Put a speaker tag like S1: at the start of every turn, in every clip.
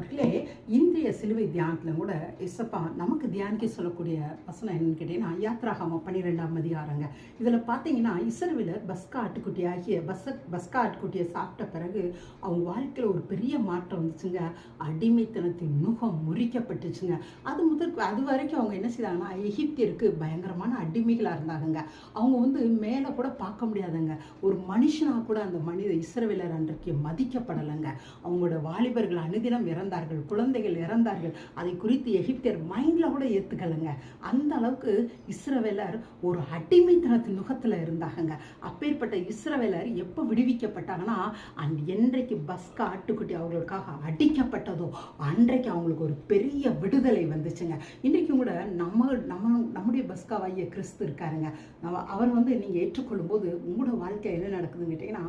S1: பிரியமானவர்களே, இன்றைய சிலுவை தியானத்தில் கூட இசப்பா நமக்கு தியானிக்க சொல்லக்கூடிய வசனம் என்னன்னு கேட்டீங்கன்னா, யாத்ராகமம் 12ஆம் அதிகாரங்க. இதில் பார்த்தீங்கன்னா, இஸ்ரவேலர் பஸ்கா ஆட்டுக்குட்டியாகிய பஸ்கா ஆட்டுக்குட்டியை சாப்பிட்ட பிறகு அவங்க வாழ்க்கையில் ஒரு பெரிய மாற்றம் வந்துச்சுங்க. அடிமைத்தனத்தின் நுகம் முறிக்கப்பட்டுச்சுங்க. அது வரைக்கும் அவங்க என்ன செய்தாங்கன்னா, எகிப்தியருக்கு பயங்கரமான அடிமைகளாக இருந்தாங்க. அவங்க மேலே கூட பார்க்க முடியாதுங்க. ஒரு மனுஷனாக கூட அந்த மனித இஸ்ரவேலர் அன்றைக்கு மதிக்கப்படலைங்க. அவங்களோட வாலிபர்கள் அனுதினம் இறந்தார்கள், குழந்தைகள் இறந்தார்கள். அதை குறித்து எகிப்தியர் மைண்டில் கூட ஏற்றுக்கலைங்க. அந்த அளவுக்கு இஸ்ரவேலர் ஒரு அடிமைத்தனத்தின் நுகத்தில் இருந்தாங்க. அப்பேற்பட்ட இஸ்ரவேலர் எப்போ விடுவிக்கப்பட்டாங்கன்னா, என்றைக்கு பஸ்கா ஆட்டுக்குட்டி அவர்களுக்காக அடிக்கப்பட்டதோ அன்றைக்கு அவங்களுக்கு ஒரு பெரிய விடுதலை வந்துச்சுங்க. இன்றைக்கும் கூட நம்முடைய பஸ்காவாகிய கிறிஸ்து இருக்காருங்க. அவர் நீங்கள் ஏற்றுக்கொள்ளும் போது உங்களோட வாழ்க்கை என்ன நடக்குதுன்னு கேட்டீங்கன்னா,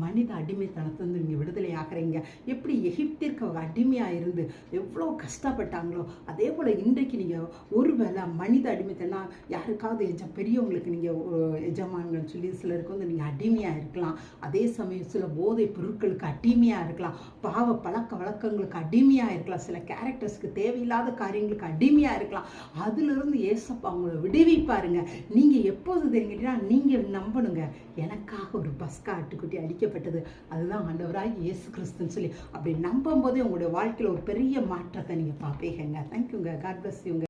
S1: மனித அடிமைத்தனத்திலிருந்து நீங்கள் விடுதலை ஆகிறீங்க. எப்படி எகிப்திற்கு அடிமையாக இருந்து எவ்வளோ கஷ்டப்பட்டாங்களோ அதே போல் இன்றைக்கு நீங்கள் ஒருவேளை மனித அடிமைத்தனம் யாருக்காவது பெரியவங்களுக்கு நீங்கள் எஜமான்கள் சொல்லி சிலருக்கு நீங்கள் அடிமையாக இருக்கலாம். அதே சமயம் சில போதை பொருட்களுக்கு அடிமையாக இருக்கலாம், பாவ பழக்க வழக்கங்களுக்கு அடிமையாக இருக்கலாம், சில கேரக்டர்ஸ்க்கு தேவையில்லாத காரியங்களுக்கு அடிமையாக இருக்கலாம். அதிலிருந்து ஏசப்பா அவங்கள விடுவிப்பாருங்க. நீங்கள் எப்போது தெரிஞ்சிட்டீங்கன்னா, நீங்கள் நம்பணுங்க, எனக்காக ஒரு பஸ்கா ஆட்டுக்குட்டி அடிக்கப்பட்டது, அதுதான் ஆண்டவராகிய இயேசு கிறிஸ்துன்னு சொல்லி அப்படி நம்பும் போதே உங்களுடைய வாழ்க்கையில் ஒரு பெரிய மாற்றத்தை நீங்கள் பார்ப்பீங்க. தேங்க்யூங்க. காட் பிளஸ் யூங்க.